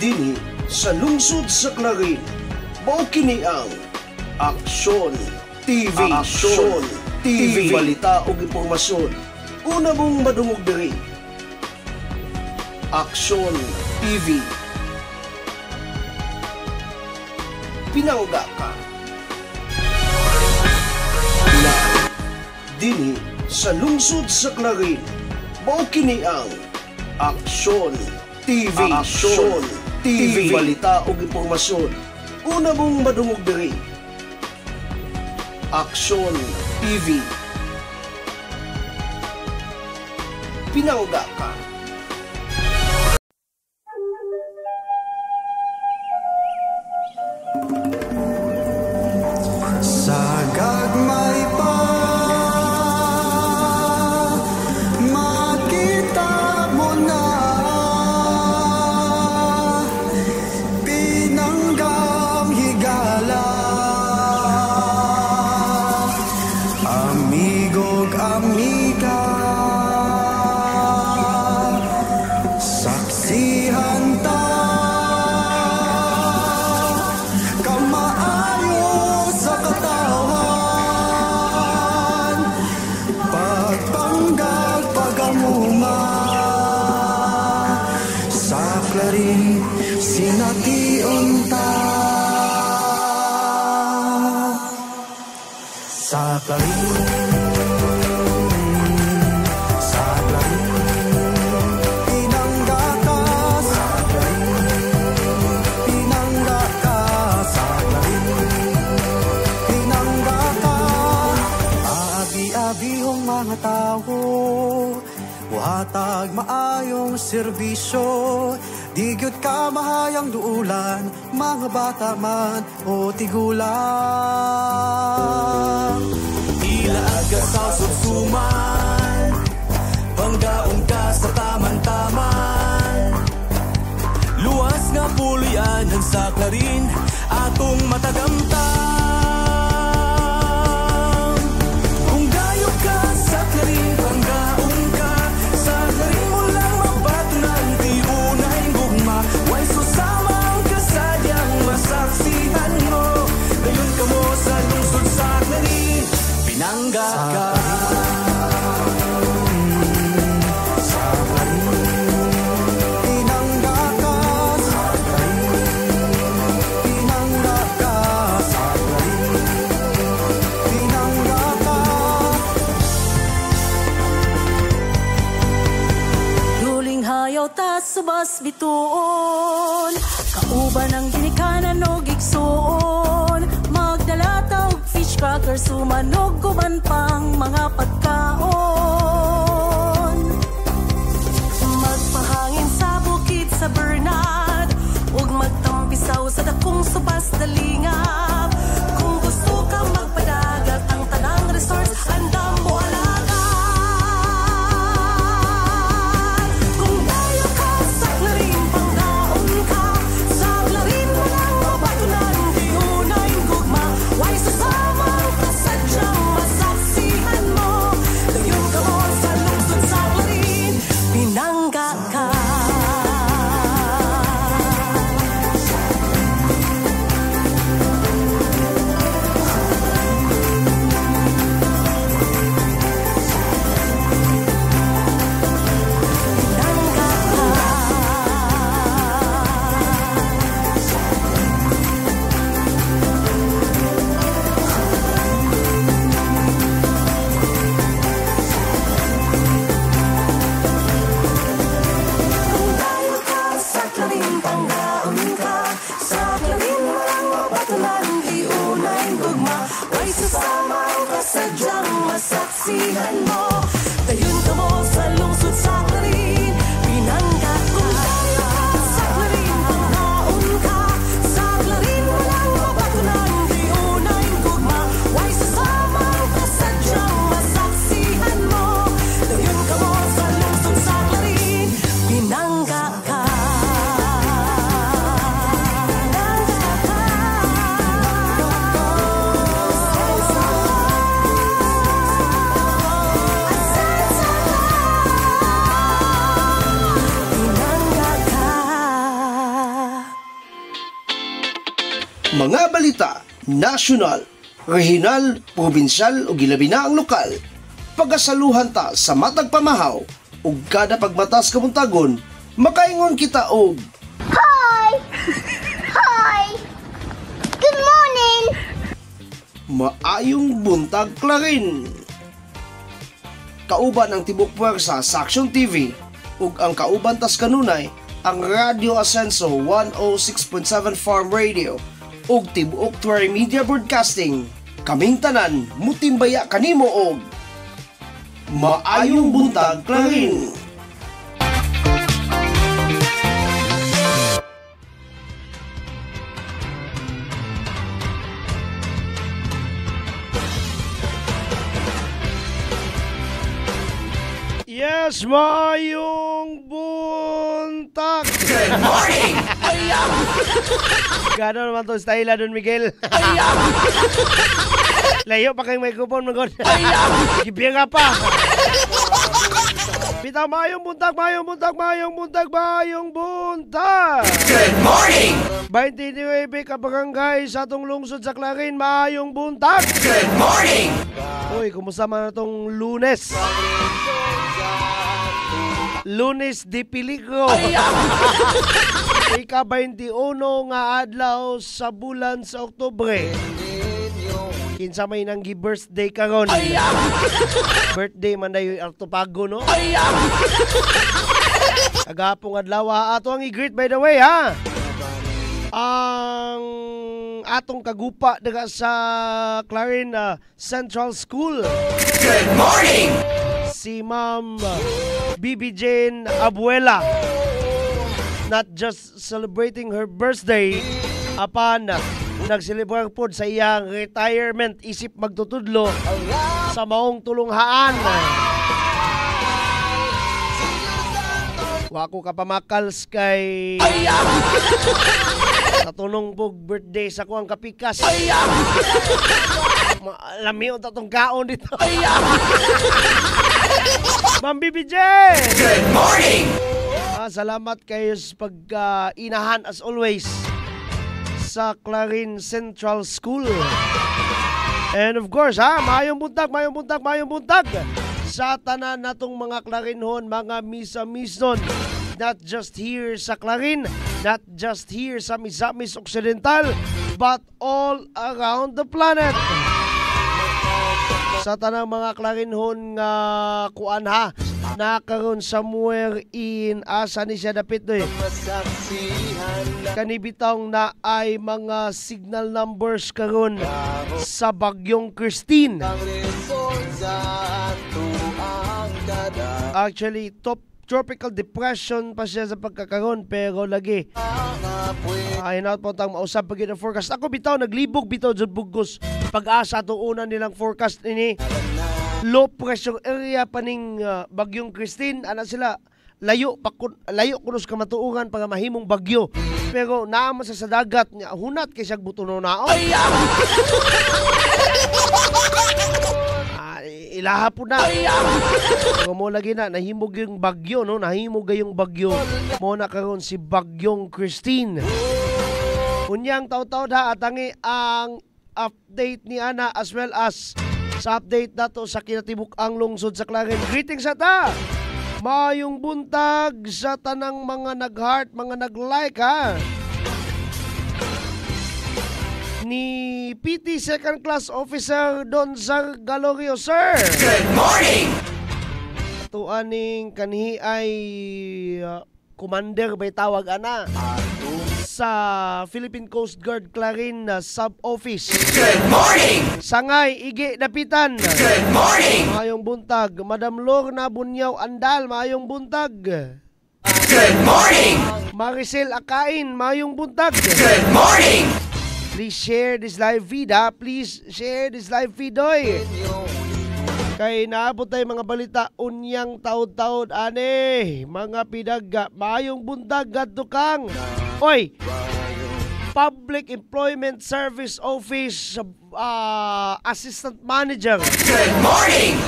Dinhi sa lungsod sa Clarin, mao kini ang Aksyon TV. Aksyon TV, balita ug impormasyon. Una mong madungog diri. Aksyon TV. Pinangga ka. Na dinhi sa lungsod sa Clarin, mao kini ang Aksyon TV. Aksyon TV, balita ug impormasyon. Una mong madungog diri. Aksyon TV. Pinangga ka. Hatag maayong serbisyo, di gyud ka mahayang duulan, mga bata man o tigulang. Ilaag ka sa susuman, panggaon ka sa taman-taman. Luwas nga pulianan sa Clarin, atong matagamtan. Kung gayo ka sa Clarin, panggaon ka sa Clarin mo lang mabatunan, di unay gugma. Way susamang kasadyang masaksihan mo. Dayon ka mo sa lungsod sa Clarin, pinangga ka. Subas bituon, kauban ang ginikanan o gigsuon. Magdala taog fish cracker, sumanog kuban pang mga pagkaon. Magpahangin sa bukid sa Bernard, ug magtampisaw sa dakong subas dalingap. Kung gusto ka magpadagat, ang tanang resorts andam mo alaga. Why so sama ka sa diyang masaksihan mo? Dayon ka mo Mga balita, nasyonal, regional, probinsyal o gilabi na ang lokal. Pagasaluhan ta sa matag pamahaw ug kada pagmatas kamuntagon, makaingon kita og Hi! Hi! Good morning! maayong buntag Clarin. Kauban ang tibok puwersa sa Action TV ug ang kauban tas kanunay ang Radio Ascenso 106.7 Farm Radio ug tibuok Tuwari Media Broadcasting. Kaming tanan mutimbaya kanimo og maayong buntag Clarin. Yes, maayong buntag. Good morning! Gano'n naman to style Don Miguel. Layo pa kayong microphone magod. Gibya nga pa. Bitaw, maayong buntag, maayong buntag, maayong buntag, maayong buntag. Good morning! 29 kabarangay sa atong lungsod sa Clarin, maayong buntag. Good morning! Uy, kumusta man itong Lunes? Lunes de Peligro. Ika-21 nga adlaw sa bulan sa Oktubre. Kinsa may nang birthday karon. Birthday man dayo Artopago, no? Agapong adlaw ato ang i-greet by the way, ha. Ang atong kagupa daga sa Clarin Central School. Good morning! Si Ma'am Bibi Jane Abuela, not just celebrating her birthday, apan nagselebrar pod sa iyang retirement, isip magtutudlo sa maong tulunghaan. Wako ka pamakals kay natunong pog birthday sa kuang kapikas. Lamiw tatong kaon dito. Ma'am Bibi J! Good morning! Salamat kayo sa pag-inahan as always sa Clarin Central School. And of course, maayong buntag, maayong buntag, maayong buntag sa tanan natong mga Clarinhon, mga misa-mison. Not just here sa Clarin, not just here sa Misamis Occidental, but all around the planet. Sa tanang mga Clarinhon nga kuan nakaroon somewhere in asa ni siya dapit doy. Kanibitang na ay mga signal numbers karon sa bagyong Christine. Actually, top tropical depression pa siya sa pagkakaroon, pero lagi ay not po tang mausap pag ang forecast. Ako bitaw naglibog bitaw jud bugos pag-asa to una nilang forecast ini low pressure area paning bagyong Christine. Ana sila layo kunos ka matuungan para mahimong bagyo, pero naama sa dagat nya hunat kay siyag butuno naon. Ilaha po na. Pero mo lagi na nahimog yung bagyo, no? Nahimog yung bagyo. Mo na karon si bagyong Christine. Unyang taw-taw atangi ang update ni Ana as well as sa update nato sa kinatibuk ang lungsod sa Clarin. Greetings sa ta. Mayong buntag sa tanang mga nag-heart, mga nag-like, ha. Ni PT Second Class Officer Don Zar Galorio, sir. Good morning! Ito aning kanhi ay commander bay tawag ana sa Philippine Coast Guard Clarin Sub-Office. Good morning! Sangay Ige Dapitan. Good morning! Maayong buntag. Madam Lorna Bunyaw Andal, maayong buntag. Good morning! Maricel Akain, maayong buntag. Good morning! Please share this live feed, ha? Please share this live feed, oy. Kay naabot tayo mga balita unyang taod-taod, ane. Mga pidaga, maayong buntag, gadukang. Oy, Public Employment Service Office Assistant Manager. Good morning!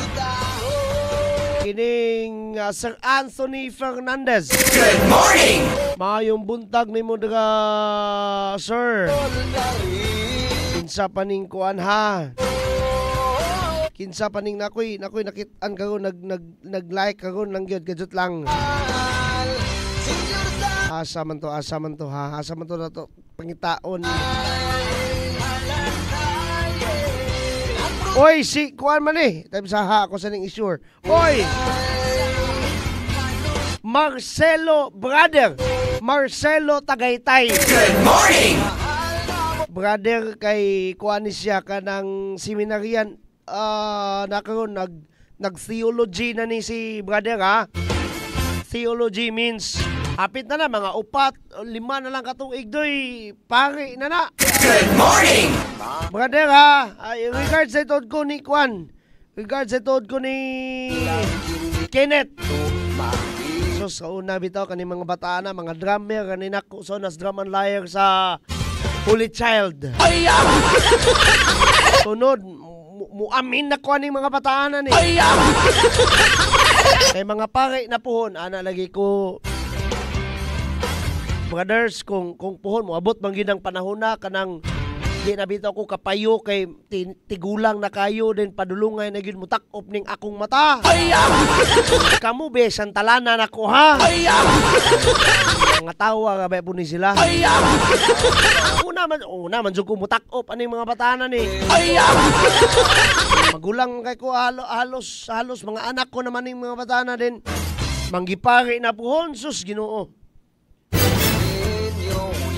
Kining Sir Anthony Fernandez. Good morning! Maayong buntag ni mo dira, sir. Kinsa paning kuan ha. Kinsa paning nakoy nakit-an karon nag-like karon lang gyud gadget lang. Asa man to ha. Asa man to na to pangitaon. Oy, si kuan man eh. Time sa ha ako sa ning isure. Oy. Marcelo brother. Marcelo Tagaytay. Good morning! Brother kay kuan ni siya kanang seminaryan nakaroon nag-theology na ni si brother ha. Theology means hapit na mga 4, 5 na lang katuig doy pare na. Good morning! Brother ha, regards sa itod ko ni Kwan. Regards sa itod ko ni Kenneth. So sa una bitaw kani mga bata na, mga drummer kanina ko so nas drum and lyre sa Holy Child. Sunod muamin na ko aning mga bataanan eh. Kay mga pare na puhon ana lagi ko. Brothers kung puhon mo abot man gyud ang panahon na kanang di na bitaw ko kapayo kay tigulang na kayo din padulungay na gyud mo tak-op ning akong mata. Kamu be santalana nako ha. Mga tawa ka po ni sila. Una man jud ko mo tak-op aning mga batanan ni. Magulang kay ko halos mga anak ko naman ning mga batanan din. Manggipari na puhon sus Ginoo.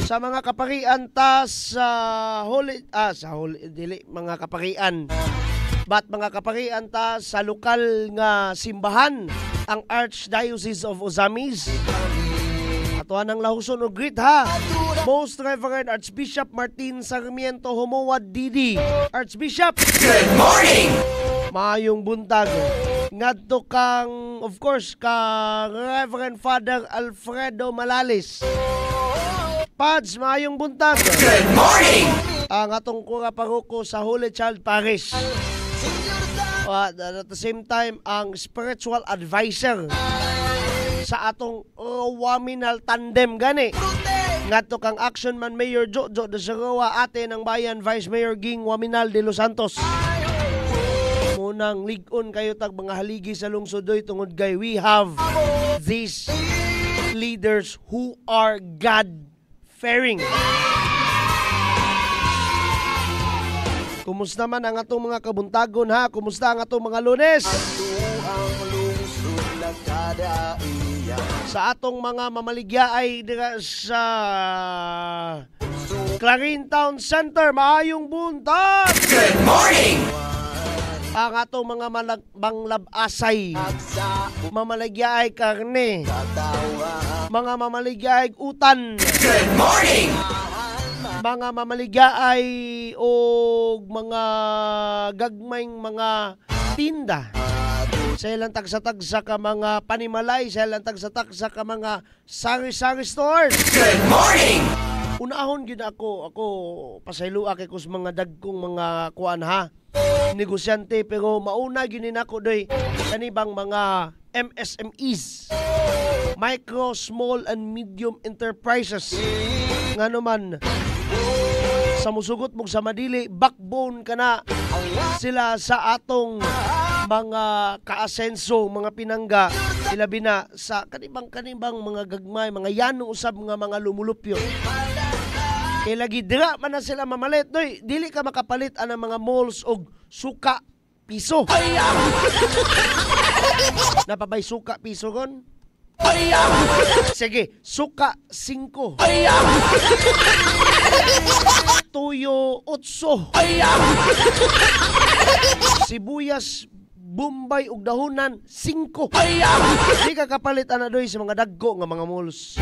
Sa mga kaparian ta sa mga kaparian. But mga kaparian ta sa lokal nga simbahan ang Archdiocese of Ozamis. Atuan ang lahuson o greet ha. Most Reverend Archbishop Martin Sarmiento Homoad Didi. Archbishop. Good morning! Maayong buntag. Ngadto kang of course kang Reverend Father Alfredo Malalis. Pads, maayong buntag. Good morning! Ang atong kura paruko sa Holy Child Parish. At the same time, ang spiritual advisor sa atong Waminal Tandem gani. Ngadto kang Action Man Mayor Jojo de Sarawa, ate ng bayan Vice Mayor Ging Waminal de Los Santos. Munang ligon kayo tag mga haligi sa lungsodoy tungod kay we have these leaders who are God-fearing. Kumusta man ang atong mga kabuntagon ha? Kumusta ang atong mga Lunes? Sa atong mga mamaligya ay dira sa Clarine Town Center, maayong buntag. Good morning! Ang atong mga banglabasay, mamaligya ay karne, mga mamaligya ay utan. Good morning! Mga mamaligya ay o mga gagmayng mga tinda. Sa ilang tagsa-tagsa ka mga panimalay, sa ilang tagsa-tagsa ka mga sari-sari stores. Good morning! Unahon gyud ako pasaylo kay kus mga dagkong mga kuan ha. Negosyante pero mauna gyud nako doy kanibang mga MSMEs. Micro, small and medium enterprises. Ngano man sa musugot mong sa madili, backbone ka na sila sa atong mga kaasenso, mga pinangga, ilabi na sa kanibang mga gagmay, mga yano usab mga lumulupyo. Kaya lagi dira man na sila mamalit, doy, dili ka makapalit ang mga malls og suka piso. Napabay suka piso ron? Sige, suka 5. Tuyo 8. Sibuyas Bombay ug dahonan 5. Di ka kapalit ana doy sa mga dagko nga mga malls.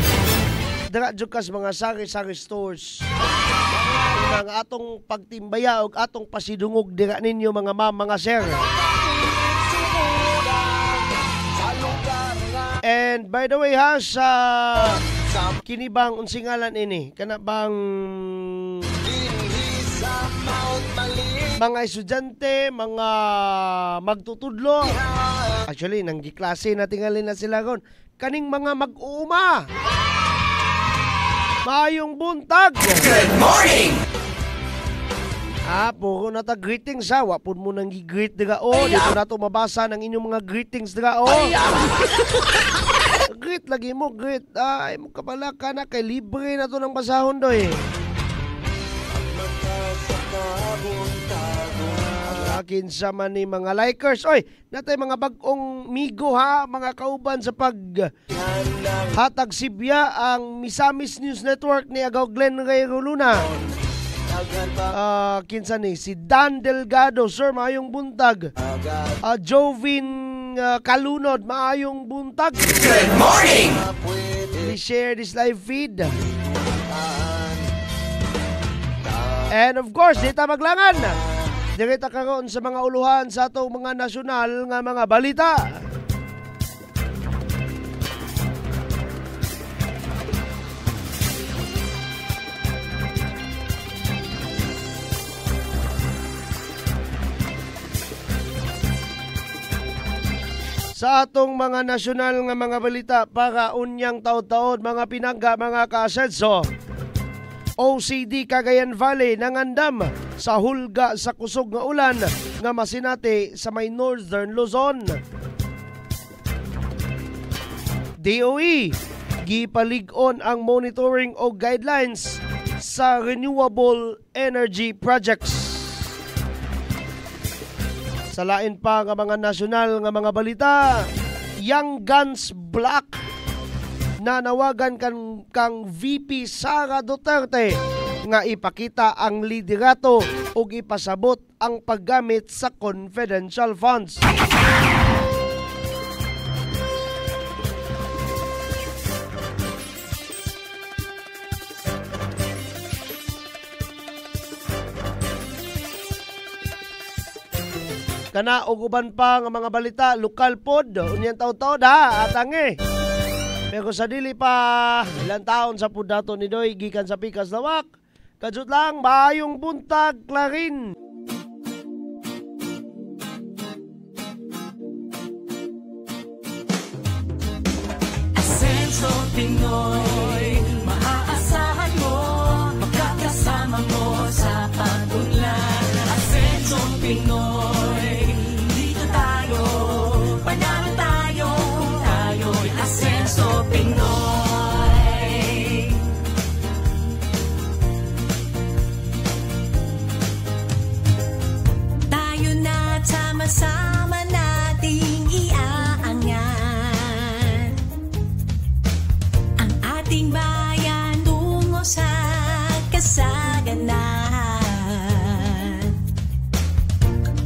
Dira jud kas mga sari-sari stores. Ang atong pagtimbaya ug atong pasidungog dira ninyo mga ma'am, mga sir. And by the way ha, sa kinibang unsingalan ini, kana bang mga estudyante, mga magtutudlo. Actually, nang giklase na tingali na sila kon. Kaning mga mag-uuma. Maayong buntag. Good morning! Puro na ta greetings ha. Wapon mo nang gi-greet diga o. Dito na to mabasa ng inyong mga greetings diga o. Greet lagi mo, greet. Ay mo kapala ka na kay libre na to ng basahon doy. Kinsa man ni mga likers. Oy, natay mga bagong migo ha, mga kauban sa pag hatag sibya ang Misamis News Network ni Agaw Glenn Reyero Luna. Kinsa ni si Dan Delgado, sir, maayong buntag. Jovin Kalunod, maayong buntag. Good morning! Please share this live feed. And of course, dita maglangan. Direkta karon sa mga uluhan sa atong mga nasyonal nga mga balita. Sa atong mga nasyonal nga mga balita para unyang taon-taon, mga pinangga, mga kasenso. OCD Cagayan Valley nangandam sa hulga sa kusog nga ulan nga masinati sa may Northern Luzon. DOE gipalig-on ang monitoring o guidelines sa renewable energy projects. Sa lain pa nga mga nasyonal nga mga balita, Young Guns Black nanawagan kang VP Sara Duterte nga ipakita ang liderato ug ipasabot ang paggamit sa confidential funds. Kana og uban pa nga mga balita lokal pod unyang taw-taw ha atange. Pero sa dili pa ilang taon sa pudato ni Doy gikan sa Pikas Lawak. Kadjut lang maayong buntag Clarin. Asenso Pinoy, maaasahan mo, makakasama mo sa pag-unlad. Asenso Pinoy, dito tayo, panalo tayo, tayo'y Asenso Pinoy. Tayo na sama-sama nating iaangat ang ating bayan tungo sa kasaganahan.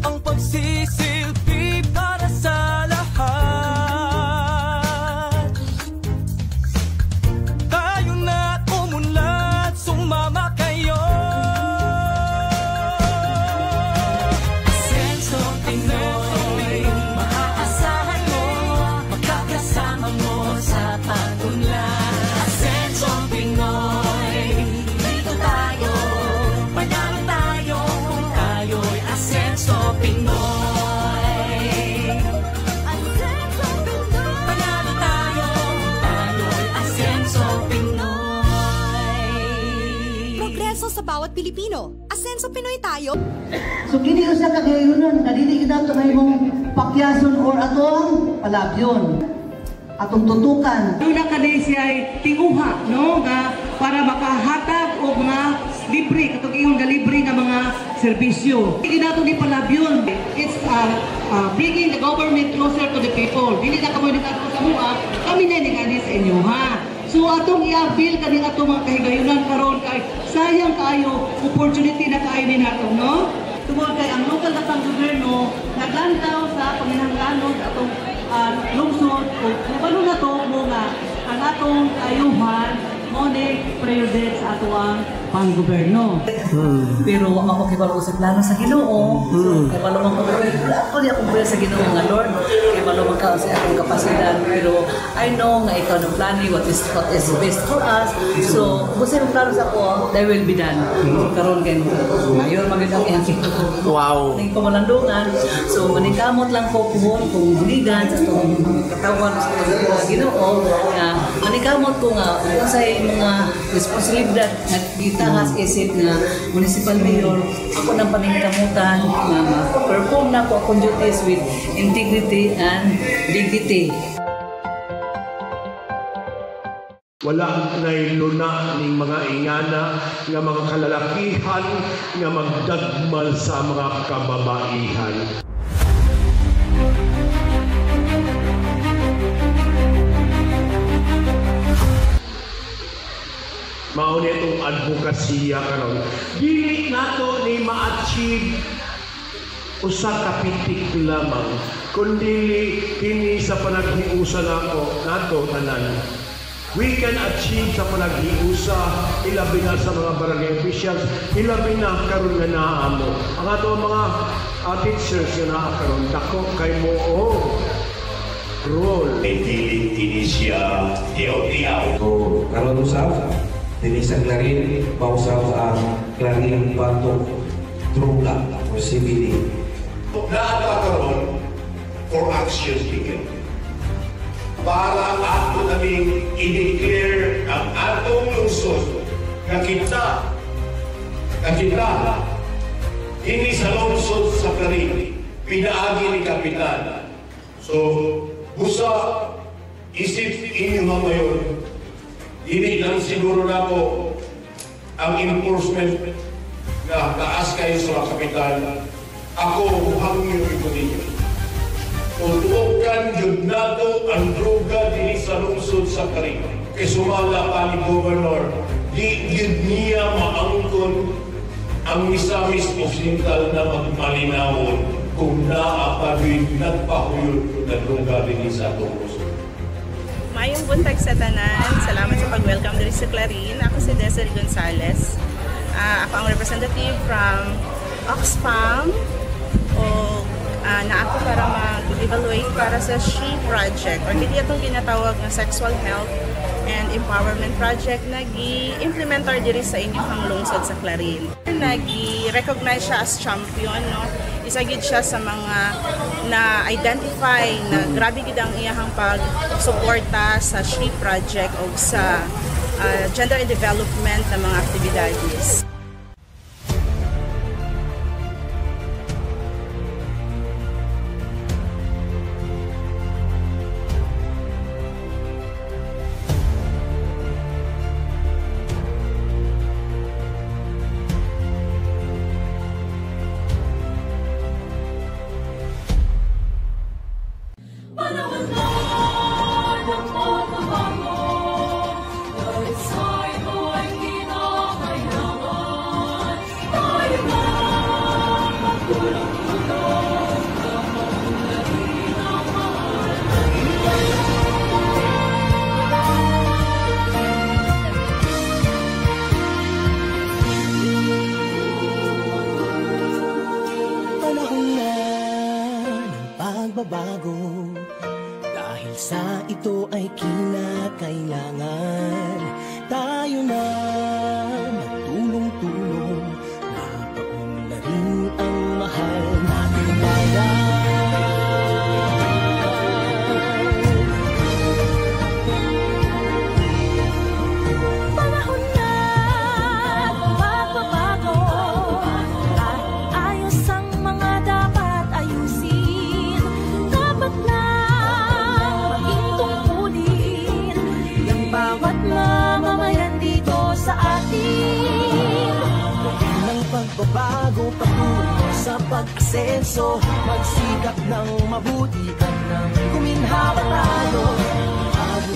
Ang pagsisilbi para sa lahat. Tayo na umunlad, sumama kayo. Asenso Pinoy, maaasahan mo, makakasama mo sa pag-unlad. Asenso Pinoy, dito tayo, panalo tayo, tayo'y Asenso Pinoy. Panalo tayo, tayo'y Asenso Pinoy. Progreso sa bawat Pilipino. Asenso Pinoy tayo. So kini ko siya kagayunon, kadili kita ito may mong pakyason or atong palabyon. Atong tutukan. Una ka din siya ay tinguha, no? Nga para makahatag o mga libre, katong iyong libre nga mga serbisyo. Hindi nato ni palabyon. It's bringing the government closer to the people. Dili na kamo nagkato sa mua, kami na nagani sa inyo, ha? So atong i-avail kaning atong mga kahigayunan karon kay sayang kayo opportunity na kayo ni nato, no? Tungod kay ang lokal na pang-gobyerno naglantaw sa panginahanglanon atong lungsod o kabalo na to mo nga ang atong ayuhan mo ni prayer din sa ato ang pang-goberno. Pero ako kibalo sa plano sa Ginoo. So kibalo man ko ako di ako prayer sa Ginoo nga Lord. Kibalo man ka sa akong kapasidad. Pero I know nga ikaw ng plano what is best for us. So kung sa plano sa ako, there will be done. Karon kay mayor magandang iyang Wow. Ning pamalandungan. So manikamot lang ko puhon kung buligan sa itong katawan sa Ginoo na manikamot ko nga unsay mga responsibilidad na gitahas isip nga municipal mayor ako nang paningkamutan nga perform na ko akong duties with integrity and dignity. Wala na'y luna ning mga ingana nga mga kalalakihan nga magdagmal sa mga kababaihan. Mao ni itong advokasya karon. Dili nato ni ma-achieve usa ka pitik lamang kundi kini sa panaghiusa nato tanan. We can achieve sa panaghiusa ilabi na sa mga barangay officials, ilabi na karon nga naa mo. Ang ato mga teachers nga naa karon dako kay mo role. Hindi siya tiyaw-tiyaw. So, karon usab dinhi sa Clarin, pausap ang Clarin Batok Droga o CBD. Nakakaroon for action taken. Para ato naming i-declare ang atong lungsod na kita hindi sa lungsod sa Clarin, pinaagi ni Kapitan. So, busa isip inyo mga mayor, hindi lang siguro na po ang enforcement na taas kayo sa Kapitan. Ako, hangyo ito ninyo. Tutuokan yun nato ang droga din sa lungsod sa Clarin. Kaya sumala pa ni Governor, di yun niya maangkon ang misamis occidental na magmalinawon kung naapagin nagpahuyod na droga din sa atong lungsod. Mayong buntag sa tanan. Salamat sa pag-welcome diri sa Clarin. Ako si Desiree Gonzales. Ako ang representative from Oxfam. Na ako para mag-evaluate para sa SHE project or hindi itong ginatawag na Sexual Health and Empowerment Project na gi-implementar diri sa inyong lungsod sa Clarin. Nagi-recognize siya as champion, no? Isa gid siya sa mga na-identify na grabe gid ang iyahang pag-suporta sa SHE project o sa gender and development na mga aktibidades. Bago dahil sa ito ay kinakailangan tayo na magtulong-tulong na paunlarin ang mahal nating bayan. Panahon na magbabago at ayos ang mga dapat ayusin. Dapat lang maging tungkulin ng bawat mamamayan dito sa atin. Ng pagbabago patungo sa pag-asenso, magsikap ng mabuti at nang kuminhawa tayo.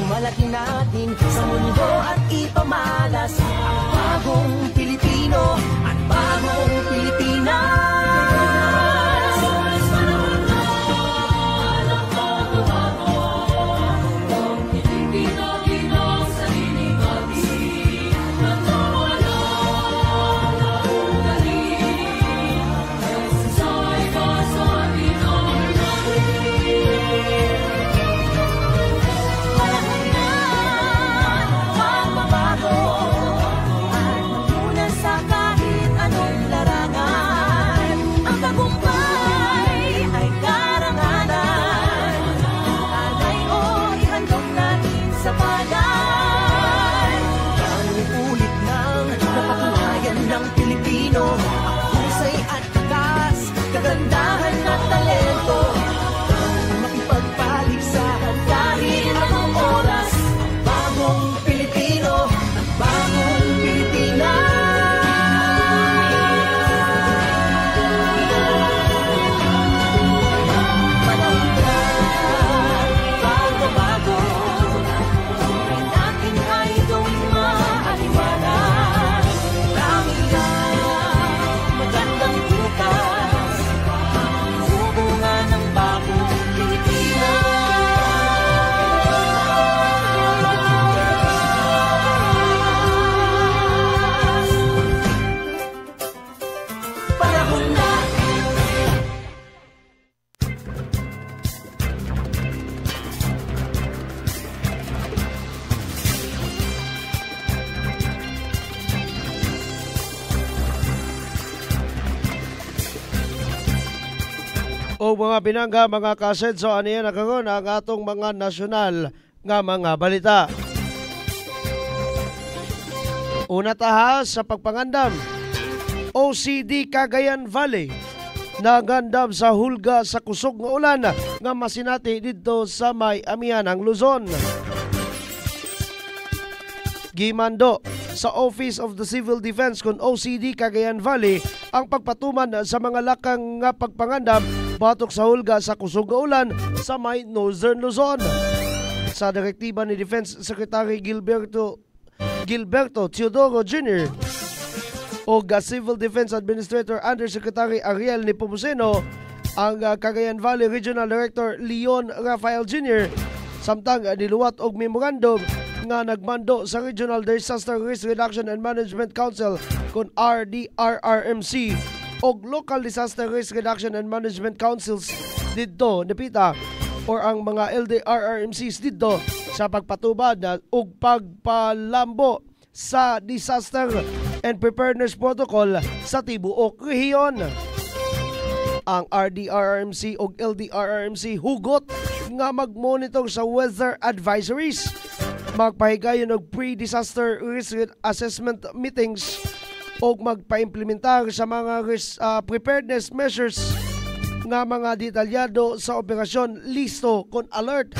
Malaki natin sa mundo at ipamalas ang bagong Pilipino at bagong Pilipinas. Ang Pilipino, Pino sa linig natin. aliwanan. Ang ulit nang napatunayan ng Pilipino ang husay at takas, kagandahan at talento. Makipagpaligsahan dahil ang oras, bagong Pilipino, bagong Pilipinas. O mga pinangga, mga kasenso, ano yan nakaroon ang atong mga nasyonal nga mga balita. Una taha sa pagpangandam, OCD Cagayan Valley nagandam sa hulga sa kusog nga ulan nga masinati dito sa may amihanang Luzon. Gimando sa Office of the Civil Defense kun OCD Cagayan Valley ang pagpatuman sa mga lakang nga pagpangandam batok sa hulga sa kusog nga ulan sa may Northern Luzon. Sa direktiba ni Defense Secretary Gilberto Teodoro Jr. o Civil Defense Administrator Undersecretary Ariel Nepomuceno, ang Cagayan Valley Regional Director Leon Rafael Jr. samtang niluwat og memorandum nga nagmando sa Regional Disaster Risk Reduction and Management Council kun RDRRMC og Local Disaster Risk Reduction and Management Councils didto napita or ang mga LDRRMCs didto sa pagpatubad og pagpalambo sa Disaster and Preparedness Protocol sa tibuok rehiyon. Ang RDRRMC o LDRRMC hugot nga mag-monitor sa weather advisories, magpahigayon og pre-disaster risk assessment meetings o magpa-implementar sa mga preparedness measures nga mga detalyado sa operasyon listo kon alert.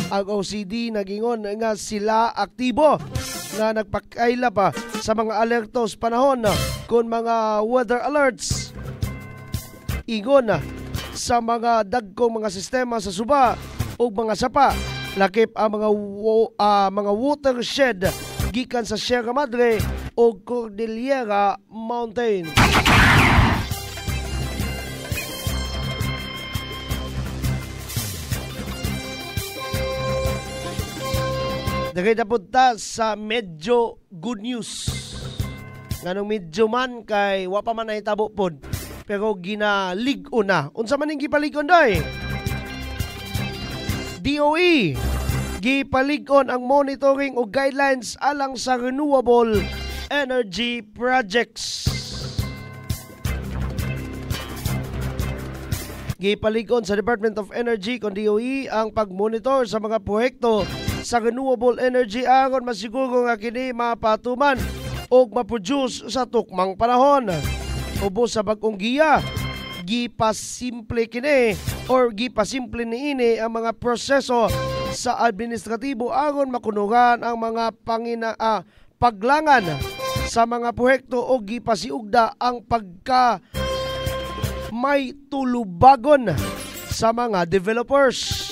Ang OCD nagingon nga sila aktibo nga nagpakaila pa sa mga alertos panahon kon mga weather alerts. Ingon sa mga dagkong mga sistema sa suba o mga sapa, lakip ang mga watershed gikan sa Sierra Madre o Cordillera Mountain. Dagay na punta sa medyo good news. Nganong medyo man kay wapa man ay tabo pod, pero ginalig-o na. Unsa man ning gipalig-on day? DOE gipalig-on ang monitoring o guidelines alang sa renewable energy projects. Gipalig-on sa Department of Energy kon DOE ang pagmonitor sa mga proyekto sa renewable energy aron masiguro nga kini mapatuman o maproduce sa tukmang panahon. Ubos sa bagong giya, gipasimple kini or gipasimple niini ang mga proseso sa administratibo aron makunugan ang mga paglangan sa mga proyekto o gipasiugda ang pagka may tulubagon sa mga developers.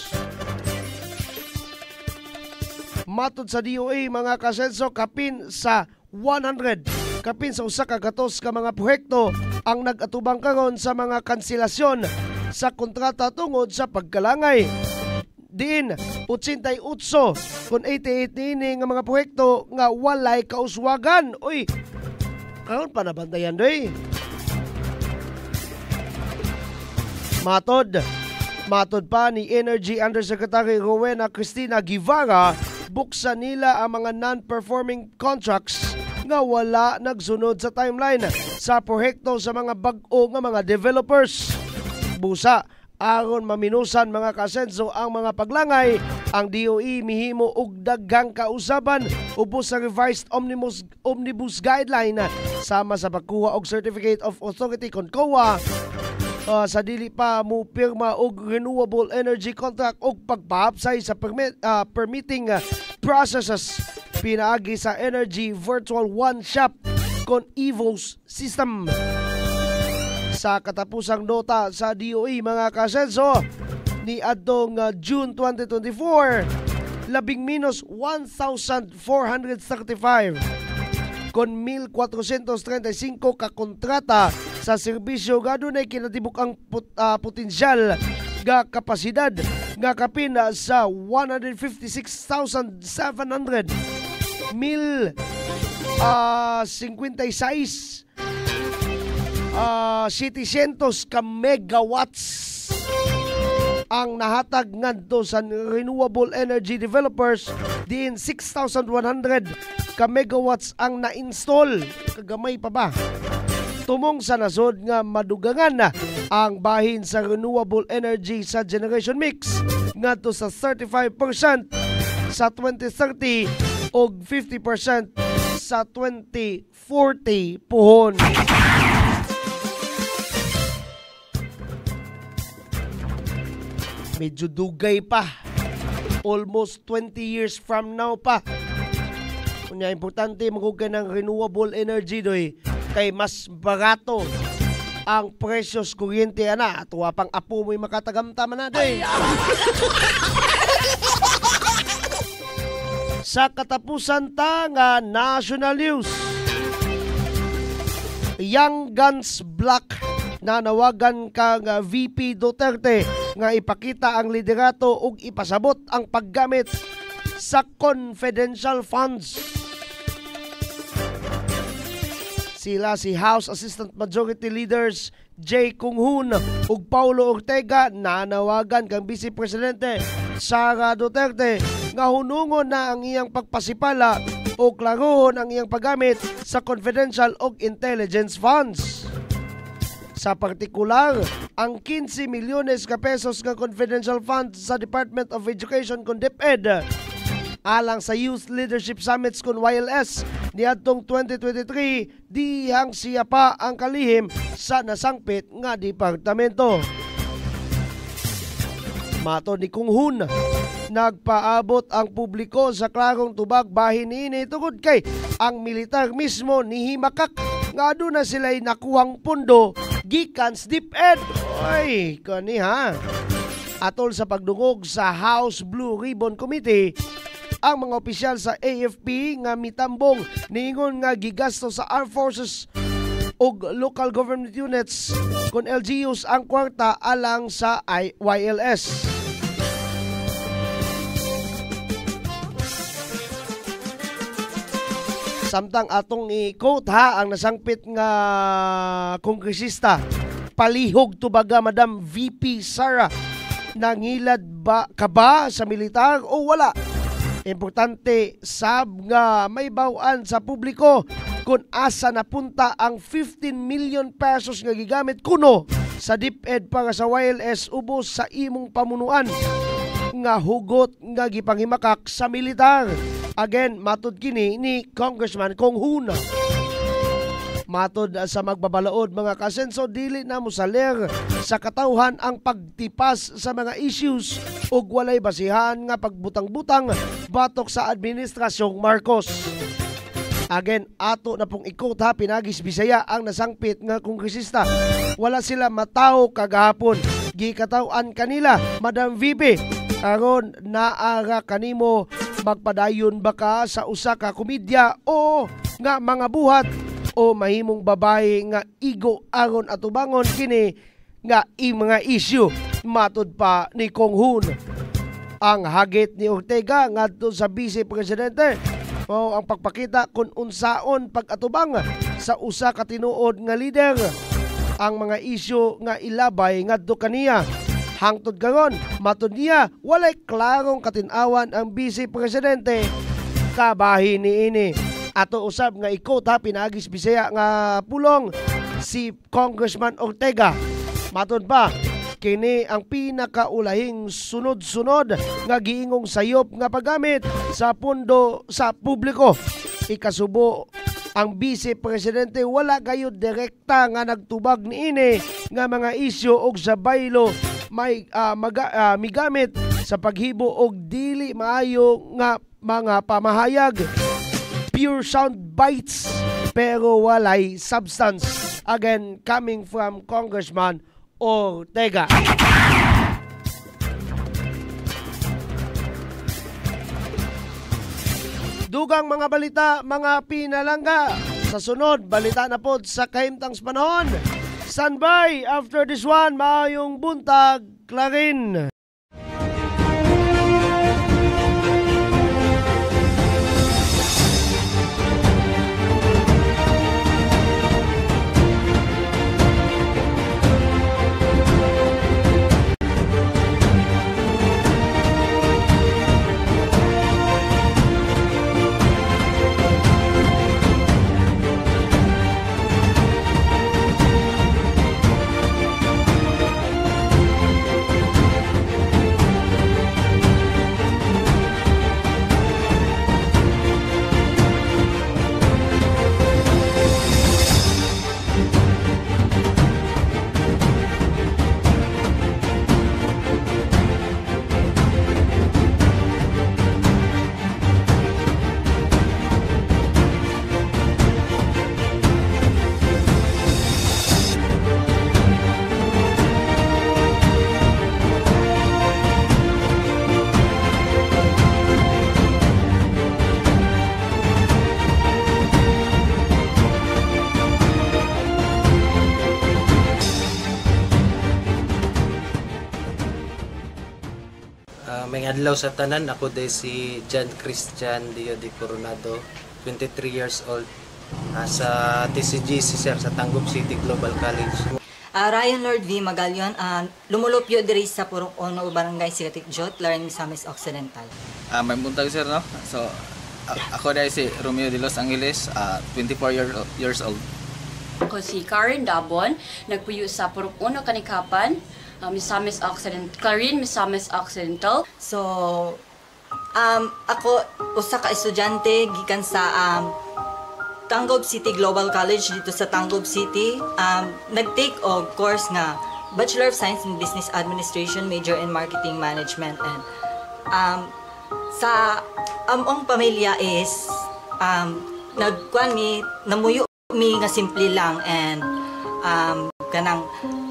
Matod sa DOE, mga kasenso, kapin sa 100, kapin sa usa ka gatos ka mga proyekto ang nag-atubang karon sa mga kanselasyon sa kontrata tungod sa pagkalangay. Diin 88 kung 88 nini nga mga proyekto nga walay kauswagan. Uy, karon pa nabantayan doy. Matod pa ni Energy Undersecretary Rowena Cristina Guevara, buksan nila ang mga non-performing contracts nga wala nagsunod sa timeline sa proyekto sa mga bag-o nga mga developers. Busa, aron maminusan mga kasenso ang mga paglangay Ang DOE mihimo og daghang kausaban ubos sa revised omnibus guideline sama sa pagkuha og Certificate of Authority kon COA sa dili pa mo pirma og renewable energy contract og pagpahapsay sa permitting processes pinaagi sa Energy Virtual One Shop kon EVOS system. Sa katapusang nota sa DOE mga kasenso, ni adtong June 2024, labing minus 1,435 kon 1,435 ka kontrata sa serbisyo nga dunay kinatibuk ang potensyal nga kapasidad nga kapin sa 156,700 56 700 ka megawatts ang nahatag ngadto sa renewable energy developers diin 6,100 ka megawatts ang na-install. Kagamay pa ba? Tumong sa nasod nga madugangan na ang bahin sa renewable energy sa generation mix ngadto sa 35% sa 2030 o 50% sa 2040 puhon. Medyo dugay pa. Almost 20 years from now pa. Kunya importante magugay ng renewable energy doy kay mas barato ang presyos kuryente ana. Tuwa pang apo mo'y makatagamtaman na doy. Sa katapusan ta nga national news, Young Guns Black na nawagan kang VP Duterte nga ipakita ang liderato ug ipasabot ang paggamit sa confidential funds. Sila si House Assistant Majority Leaders Jay Kung-hoon ug Paulo Ortega na nawagan kang Vice Presidente Sara Duterte nga hunungon na ang iyang pagpasipala o klarohon ang iyang paggamit sa confidential ug intelligence funds. Sa partikular, ang 15 milyones ka pesos nga confidential funds sa Department of Education kon DepEd alang sa Youth Leadership Summits kon YLS niadtong 2023 dihang siya pa ang kalihim sa nasangpit nga departamento. Mato ni Kung-hoon, nagpaabot ang publiko sa klarong tubag bahin niini tungod kay ang militar mismo nihimakak nga aduna sila'y nakuhang pundo gikan sa DepEd. Oy, kani ha. Atol sa pagdungog sa House Blue Ribbon Committee, ang mga opisyal sa AFP nga mitambong niingon nga gigasto sa Armed Forces ug local government units kon LGUs ang kwarta alang sa YLS. Samtang atong i-quote ha ang nasangpit nga kongresista, palihog tubaga Madam VP Sara, nangilad ba ka ba sa militar o wala? Importante sab nga may bawaan sa publiko kung asa napunta ang 15 million pesos nga gigamit kuno sa DepEd para sa YLS ubos sa imong pamunuan nga hugot nga gipanghimakak sa militar. Again, matod kini ni Congressman Kung-hoon. Matod sa magbabalaod mga kasenso, dili na mosaler sa katawhan ang pagtipas sa mga issues ug walay basihan nga pagbutang-butang batok sa Administrasyong Marcos. Again, ato na pong ikot ha, pinagis Bisaya ang nasangpit nga kongresista. Wala sila mataw kagahapon. Gikataw-an kanila, Madam VP, aron naara kanimo magpadayon baka sa usa ka komedya o nga mga buhat o mahimong babae nga igo aron atubangon kini nga mga issue. Matod pa ni Kung-hoon, ang hagit ni Ortega ngadto sa Vice Presidente o ang pagpakita kung unsaon pag-atubang sa usa ka tinuod nga leader ang mga issue nga ilabay ngadto kaniya. Hangtod karon, matod niya, walay klarong katinawan ang Vice Presidente kabahin niini. Ato usab nga ikot ha, pinagis Bisaya nga pulong si Congressman Ortega. Matod pa, kini ang pinakaulahing sunod-sunod nga giingong sayop nga paggamit sa pondo sa publiko. Ikasubo, ang Vice Presidente wala gayud direkta nga nagtubag niini nga mga isyu og sa baylo may migamit sa paghibo og dili maayo nga mga pamahayag. Pure sound bites pero walay substance. Again, coming from Congressman Ortega. Dugang mga balita, mga pinalangga. Sa sunod, balita na pod sa kahimtang panahon. Standby after this one, maayong buntag, Clarin. May adlaw sa tanan, ako day si John Christian Dio de Coronado, 23 years old, sa TCGC sir, sa Tangub City Global College. Ryan Lord V. Magalyon, lumulupyo diri sa Purok Ono, Barangay Sigatik Jot, Laran Misamis Occidental. May buntag sir, no? So, ako day si Romeo de Los Angeles, 24 years old. Ako si Karen Dabon, nagpuyo sa Purok Ono, Kanikapan, Misamis Occidental, Clarin, Misamis Occidental. So, ako usa ka estudyante gikan sa Tangub City Global College dito sa Tangub City. Nag-take og course nga Bachelor of Science in Business Administration, major in Marketing Management. And sa among pamilya is namuyo mi nga simple lang, and kanang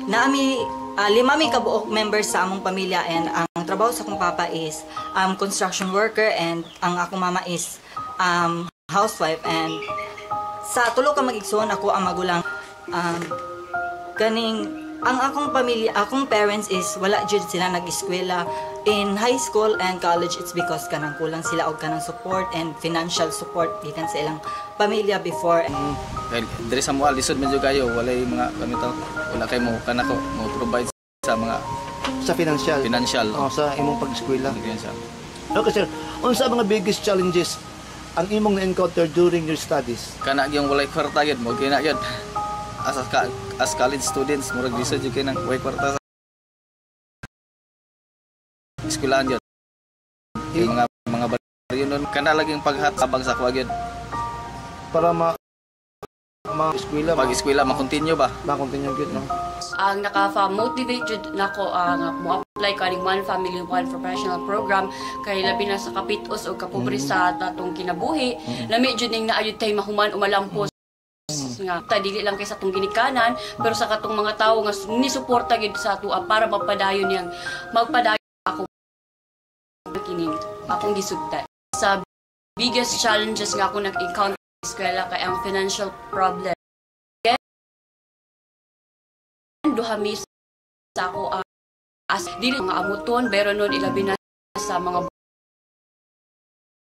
naami lima mi kabuok members sa among pamilya, and ang trabaho sa akong papa is construction worker, and ang akong mama is housewife. And sa tulo ka mag-igsoon, ako ang magulang. Ang akong pamilya, akong parents is wala jud sila nag-eskwela. In high school and college, it's because kanang kulang sila og kanang support and financial support gikan sa ilang pamilya before. Dahil diri sa mga lisod medyo kayo, walay mga kami to, wala kay mo kanako mo provide sa mga sa financial sa imong pag-eskwela. Okay sir, unsa mga biggest challenges ang imong na-encounter during your studies? Kana gyung walay kwarta gyud mo kina gyud. As college students, murag lisod gyud kay nang walay kwarta sa eskwelahan gyud. Yung mga baryo nun, kana laging paghatabang sa kuwa gyud para mag-eskwela ma-continue ba? Ma-continue gyud, no? Ang naka-motivate jud nako ang mo-apply kaning One Family One Professional Program kay labi na sa kapitos o kapobre sa tatong kinabuhi. Lami jud ning naayud tay mahuman umalampos nga dili lang kay sa atong ginikanan, pero sa katong mga tawo nga ni suporta gid sa ato para magpadayon niyang magpadayon ako kining akong gisugdan. Sa biggest challenges nga ako nag-encounter sa eskwela kay ang financial problem. Duha mi sa ako as dili mga amuton, pero nun ilabi na sa mga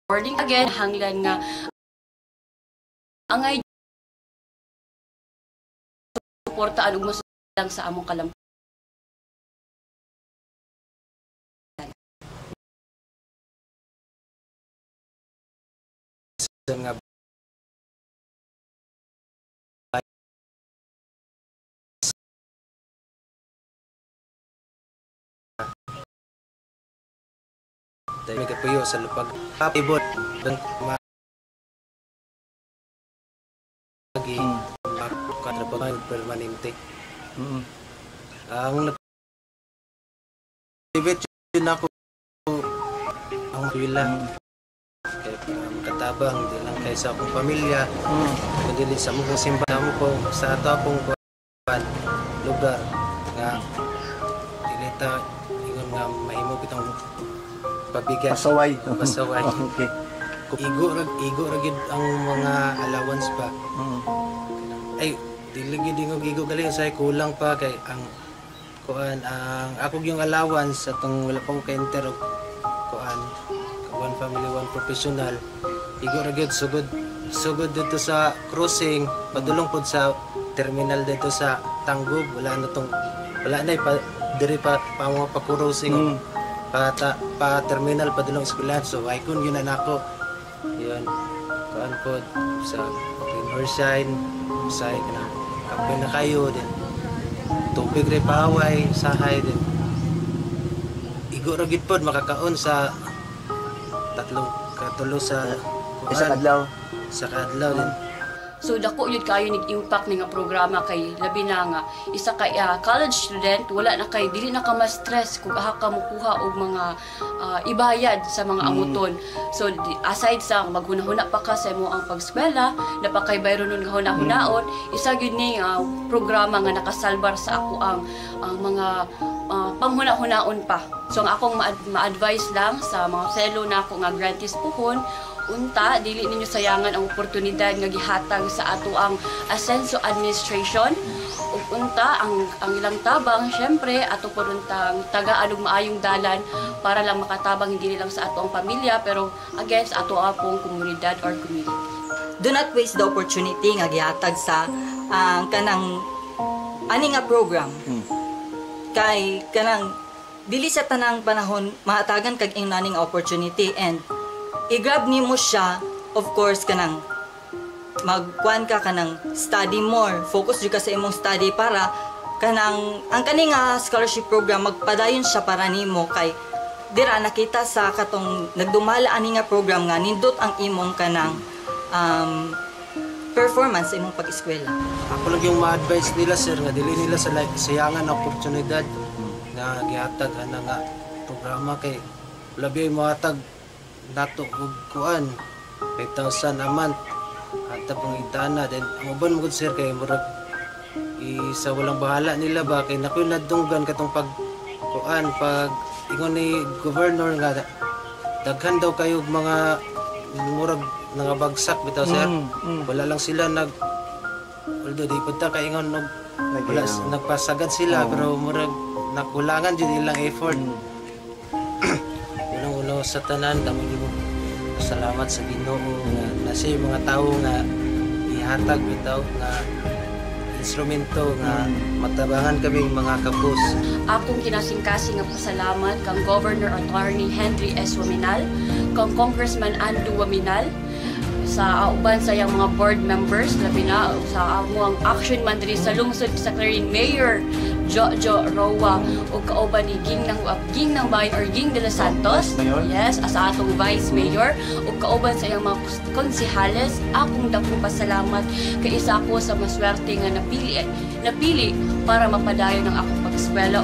boarding again hanglan nga angay suportaan ug masudang sa among kalampuan. Nga Dahil may kapuyo sa lupag. Kapibot. Lagi. Katrabaho permanente. Ang nag-ibit yun ako ang bilang kaya makatabang hindi lang kayo sa akong pamilya kundi din sa mong simbahan mo po sa ato akong lugar nga ilita ingon nga mahimo kitang pabigat pasaway okay. Igo ragid ang mga allowance pa ay dili gid igo galing sa kulang pa kay ang kuan ang ako yung allowance atong wala pa ko ka-enter kuan one family one professional igo ra gyud sugod dito sa crossing padulong pod sa terminal dito sa Tanggob wala na diri pa mga pa-crossing pa terminal padulong eskwelahan so ay kun yun na nako yun kuan pod sa Northside say kana kape na kayo din tubig rin paway, sahay din. Igo ra gid pod makakaon sa katulo sa isa kadlaw din. So dako yun kayo nag-impact nga programa kay labi na nga isa ka college student wala na kay dili na ka ma-stress kung aha ka mukuha og mga ibayad sa mga amuton. So aside sa maghunahuna pa ka sa imo ang pag-eskwela napakay bayro nun nga hunahunaon isa gyud ni programa nga nakasalbar sa ako ang mga panghuna-hunaon pa. So ang akong ma-advise lang sa mga selo na ako nga grantees puhon unta dili ninyo sayangan ang oportunidad nga gihatag sa ato ang Asenso Administration ug unta ang ilang tabang syempre ato poruntang tagaan og maayong dalan para lang makatabang hindi lang sa ato ang pamilya pero again sa ato apong komunidad or community. Do not waste the opportunity nga gihatag sa kanang ani nga program. Kay kanang dili sa tanang panahon mahatagan kag ingnaning opportunity and i-grab nimo siya, of course, kanang magkuan ka kanang study more. Focus jud ka sa imong study para kanang ang kaning scholarship program magpadayon siya para nimo kay dira nakita sa katong nagdumala ani nga program nga nindot ang imong kanang performance sa imong pag-eskwela. Ako lang yung ma-advise nila sir nga dili nila sa sayangan na oportunidad na gihatag ana nga programa kay labi mo hatag nato og kuan 5,000 a month at pangitana then ang uban mo gud sir kay murag isa walang bahala nila ba kay nakoy nadunggan katong pag ingon ni governor nga daghan daw kayo mga murag nangabagsak bitaw sir wala lang sila although di punta kay ingon wala nagpasagad sila pero murag nakulangan jud ilang effort uno sa tanan kami salamat sa Ginoo nga nasa mga tao nga ihatag bitaw nga instrumento nga matabangan kaming mga kapos. Akong kinasingkasing nga pasalamat kang Governor Attorney Henry S. Waminal, kang Congressman Andu Waminal, sa uban sa iyang mga board members, labi na sa amuang action man diri sa lungsod sa Clarin Mayor Jojo Roa o kauban ni Ging ng Bayan or Ging de los Santos, yes, as atong Vice Mayor o kauban sa iyang mga konsehales. Akong dakong pasalamat kay isa ako sa maswerte nga napili para mapadayon ang akong pag-eskwela.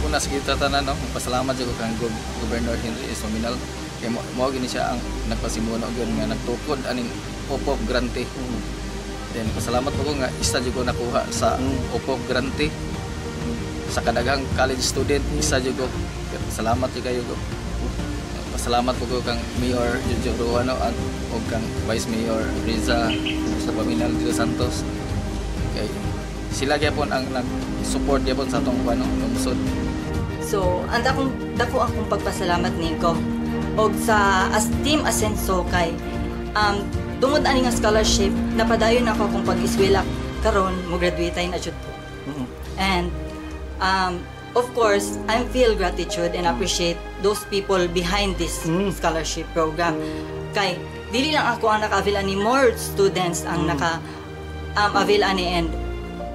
Una sa kita tanan, pasalamat jud kang Governor Henry S. Waminal kay mao gini siya ang nagpasimuno gyud nga nagtukod aning OPOP grante. Then pasalamat ko nga isa jud ko nakuha sa OPOP grante sa kadaghang college student isa jud ko. Salamat jud kayo ko. Pasalamat ko kang Mayor Jojo Ruano at og kang Vice Mayor Riza sa Waminal de los Santos. Kay sila gyapon ang nag-support gyapon sa atong lungsod. So, dako akong pagpasalamat niko og sa Team Asenso kay tungod ani nga scholarship napadayon ako akong pag-eskwela karon mo graduate na jud ko. And of course, I feel gratitude and appreciate those people behind this scholarship program. Kay dili lang ako ang naka-avail ani, more students ang naka-avail ani and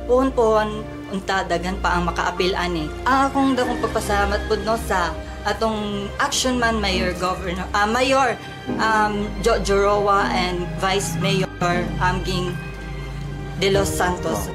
pohon unta daghan pa ang maka-appeal ani. Ang akong dakong pagpasalamat pud no sa atong action man Mayor Governor Mayor Jojo Roa and Vice Mayor Ging De Los Santos.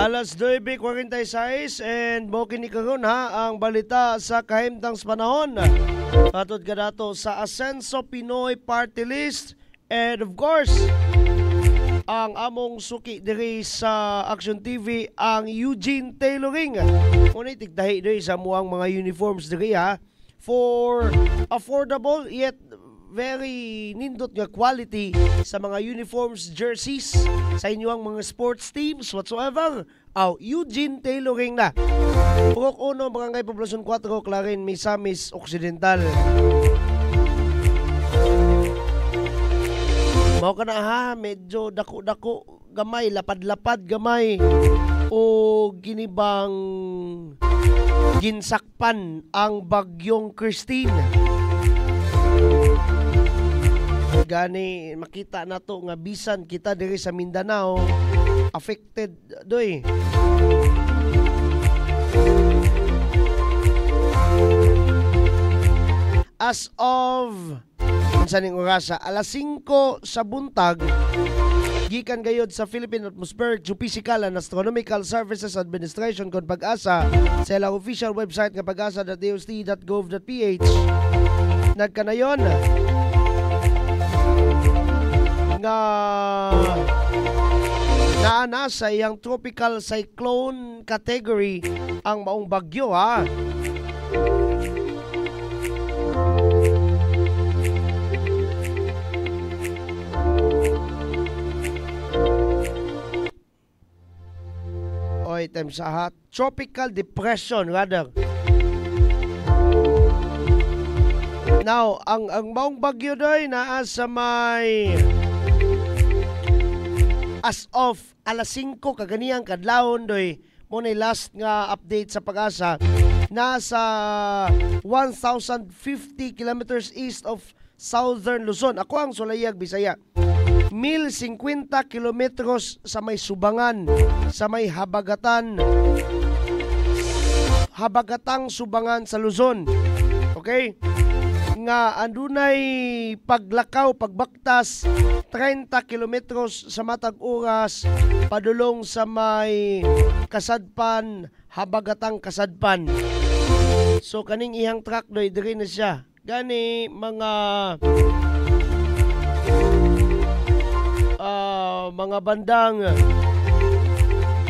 Alas 9:46 and bokin ni karon ha ang balita sa kahimtang panahon. Atod ka dato sa Asenso Pinoy Party List and of course ang among suki diri sa Action TV ang Eugene Tailoring. Unay tigdahi diri sa muang mga uniforms diri ha for affordable yet very nindot nga quality sa mga uniforms, jerseys sa inyong mga sports teams whatsoever. Eugene Tailoring na. Purok 1, Barangay Poblacion 4, Clarin, Misamis Occidental. Mao ka na ha, medyo dako-dako gamay, lapad-lapad gamay o ginibang ginsakpan ang bagyong Christine. Gani makita na to nga bisan kita diri sa Mindanao affected doy. As of saning orasa alas 5 sa buntag gikan gayod sa Philippine Atmospheric Geophysical and Astronomical Services Administration kon Pag-asa sa ilang official website nga pag-asa.dost.gov.ph nagkanayon nga naana sa iyang tropical cyclone category ang maong bagyo ha. Oy, time sa ha, tropical depression rather. Now, ang maong bagyo doy naa sa may as of alas 5 kaganiyang kadlawon doy mo na last nga update sa Pag-asa nasa 1,050 kilometers east of southern Luzon. Ako ang Sulayag, Bisaya. 1,050 kilometros sa may Subangan, sa may Habagatang Subangan sa Luzon. Okay? Nga andunay paglakaw, pagbaktas 30 kilometros sa matag oras padulong sa may Kasadpan, Habagatang Kasadpan. So kaning ihang truck doy diri na siya. Gani mga bandang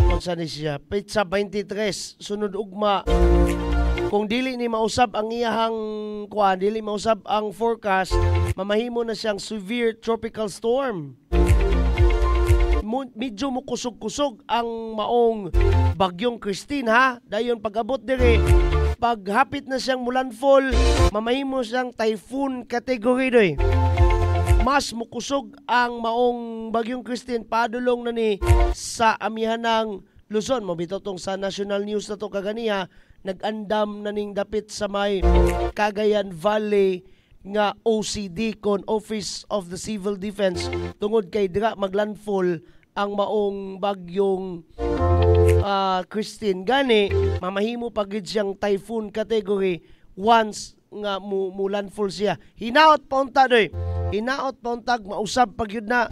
unsa ni siya Pizza 23 sunod ugma kung dili ni mausab ang iyahang dili mausab ang forecast, mamahimo na siyang severe tropical storm. Medyo mukusog-kusog ang maong bagyong Christine ha. Dayon pag-abot dire, paghapit na siyang mulanfall, mamahimo siyang typhoon category doy. Mas mukusog ang maong bagyong Christine padulong na ni sa amihanang Luzon. Mabito tong sa national news na to kaganiya, nag-andam na ning dapit sa may Cagayan Valley nga OCD kon Office of the Civil Defense tungod kay dira maglandfall ang maong bagyong Christine. Gani mamahimo pagid siyang typhoon category once nga mulandfall siya. Hinaot pa unta doy. Hinaot pa untag mausab pagyud na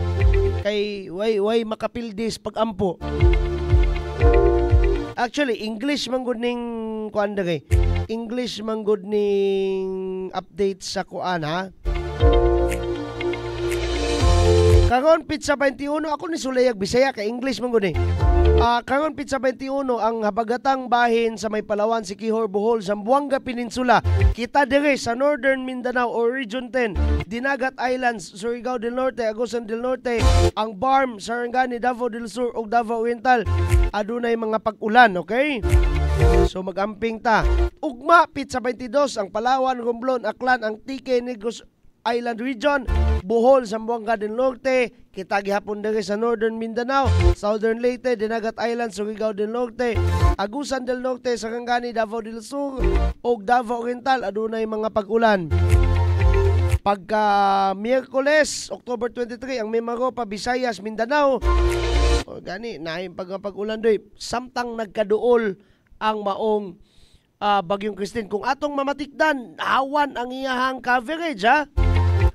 kay way makapildis pag-ampo. Actually, English man gud ning kuan dere. English man gud ning update sa kuan ha. Karon Pizza 21 ako ni Sulayag Bisaya kay English man gud ni. Karon Pizza 21 ang habagatang bahin sa may Palawan, Siquijor, Bohol, Zamboanga Peninsula. Kita dire sa Northern Mindanao o Region 10, Dinagat Islands, Surigao del Norte, Agusan del Norte, ang Barm, Sarangani, Davao del Sur ug Davao Oriental. Adunay mga pag-ulan, okay? So magamping ta. Ugma Pizza 22 ang Palawan, Romblon, Aklan, ang TK Negros Island Region, Bohol, Zamboanga del Norte, kita gihapon diri sa Northern Mindanao, Southern Leyte, Dinagat Island, Surigao del Norte, Agusan del Norte, Sarangani, Davao del Sur, ug Davao Oriental adunay mga pag-ulan. Pagka Miyerkules, October 23, ang Mimaropa, Visayas, Mindanao, gani naay pag-ulan doy. Samtang nagkaduol ang maong Bagyong Christine. Kung atong mamatikdan, hawan ang iyahang coverage ha.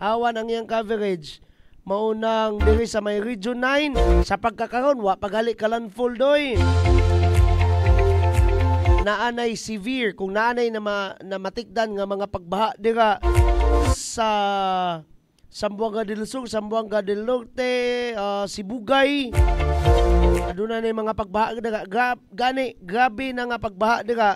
Hawan ang iyang coverage. Maunang diri sa may Region 9 sa pagkakaroon wa paghali ka landfall doy. Naanay severe kung naanay na matikdan nga mga pagbaha dira sa Zamboanga del Sur, Zamboanga del Norte, Sibugay. Aduna na mga pagbaha dira. Grabe na nga pagbaha dira.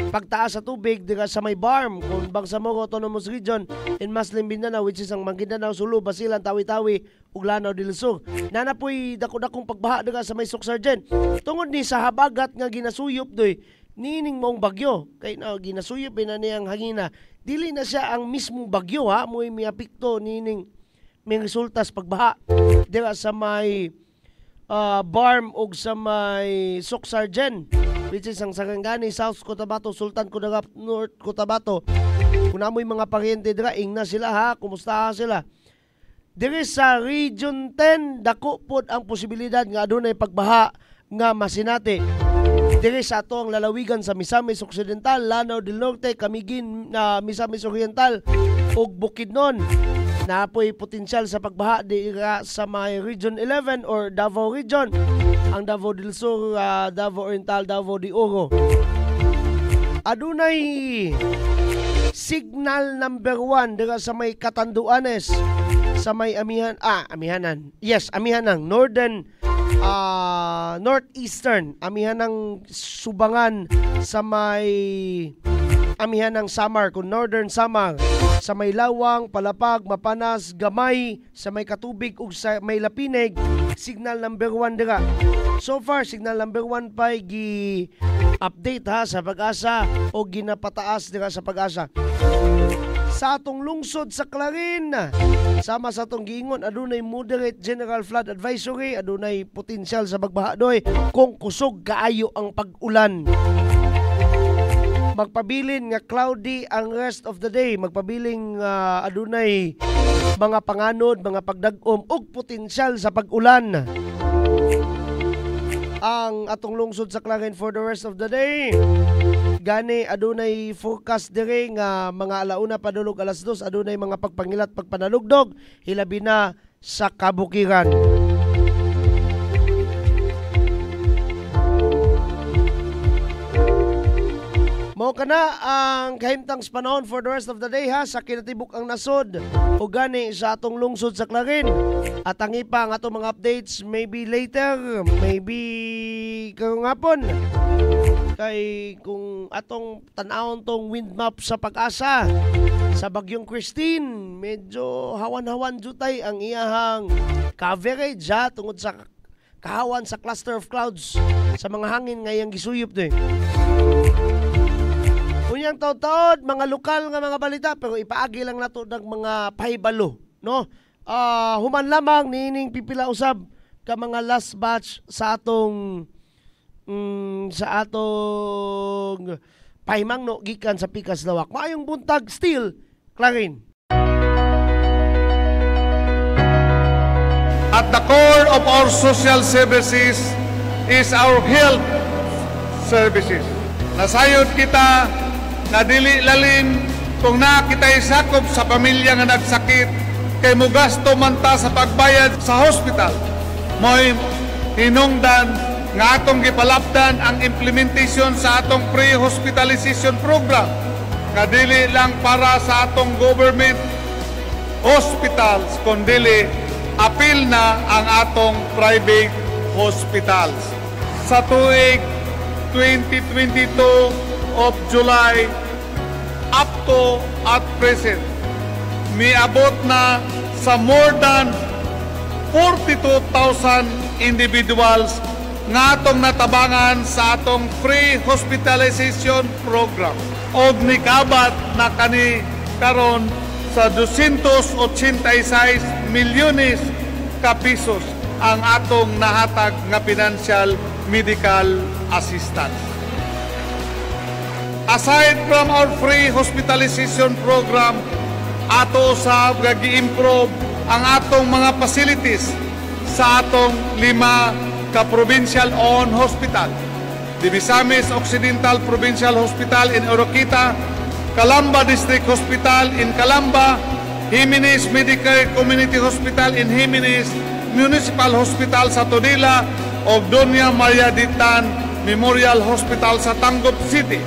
Pagtaas sa tubig dira sa may Barm kung Bangsamoro Autonomous Region in Muslim Mindanao, which is ang Maguindanao, Sulu, Basilan, Tawi-Tawi ug Lanao del Sur. Nanapoy dako-dakong pagbaha dira sa may Suksargen. Tungod ni sa habagat nga ginasuyop doy nining mong bagyo kay ginasuyop na niyang hangina. Dili na siya ang mismong bagyo ha, mo'y miapekto nining may resultas pagbaha dira sa may Barm ug sa may Suksargen, which is ang Sarangani, South Cotabato, Sultan Kudarat, North Cotabato. Kung namoy mga paryente dira, ingna sila ha, kumusta sila. Diri sa Region 10, dako pod ang posibilidad nga adunay pagbaha nga masinati. Diri sa ato ang lalawigan sa Misamis Occidental, Lanao del Norte, Camiguin, Misamis Oriental ug Bukidnon. Napoy potensyal sa pagbaha dira sa may Region 11 or Davao Region, ang Davao del Sur, Davao Oriental, Davao de Oro. Adunay signal number 1 dira sa may Catanduanes, sa may Amihanan. Yes, Amihanang Northern Northeastern, Amihanang Subangan, sa may Amihanang Samar, kung Northern Samar, sa may Lawang, Palapag, Mapanas, Gamay, sa may Katubig ug sa may Lapinig, signal number 1 dira. So far, signal number 1 pa gi-update ha sa Pag-asa o ginapataas dira sa Pag-asa. Sa atong lungsod sa Clarin, sama sa atong giingon, adunay moderate general flood advisory, adunay potensyal sa pagbaha doy kung kusog kaayo ang pag-ulan. Magpabilin nga cloudy ang rest of the day. Magpabiling adunay mga panganod, mga pagdag-om ug potensyal sa pag-ulan. Ang atong lungsod sa Clarin for the rest of the day. Gani adunay forecast dire nga mga alauna padulog alas 2 adunay mga pagpangilat pagpanalugdog hilabi na sa kabukiran. Mao kana ang kahimtang panahon for the rest of the day ha sa kinatibuk ang nasod o gani sa atong lungsod sa Clarin. At ang ipa ang atong mga updates maybe later, maybe karong hapon. Kay kung atong tanawon tong wind map sa Pag-asa sa Bagyong Christine, medyo hawan-hawan jutay ang iyahang coverage ha tungod sa kahawan sa cluster of clouds sa mga hangin ngayang gisuyop doy. Unyang taon-taon, mga lokal nga mga balita, pero ipaagi lang nato ng mga pahibalo, no? Human lamang nining pipila usab ka mga last batch sa atong pahimangno gikan sa Pikas Lawak. Maayong buntag still, Clarin. At the core of our social services is our health services. Nasayod kita na dili lalim kung na kita'y sakop sa pamilya nga nagsakit kay mugasto man ta sa pagbayad sa hospital. Mo'y hinungdan nga atong gipalapdan ang implementation sa atong pre-hospitalization program nga dili lang para sa atong government hospitals kundi apil na ang atong private hospitals. Sa tuig 2022 of July up to at present, miabot na sa more than 42,000 individuals nga atong natabangan sa atong free hospitalization program. Og nikabat na kani karon sa 286 milyones ka pisos ang atong nahatag nga financial medical assistance. Aside from our free hospitalization program, ato sa gi-improve ang atong mga facilities sa atong 5 ka provincial-owned hospital. Divisamis Occidental Provincial Hospital in Oroquita, Calamba District Hospital in Calamba, Jimenez Medical Community Hospital in Jimenez, Municipal Hospital sa Todila, o Doña Maria Ditan Memorial Hospital sa Tangub City,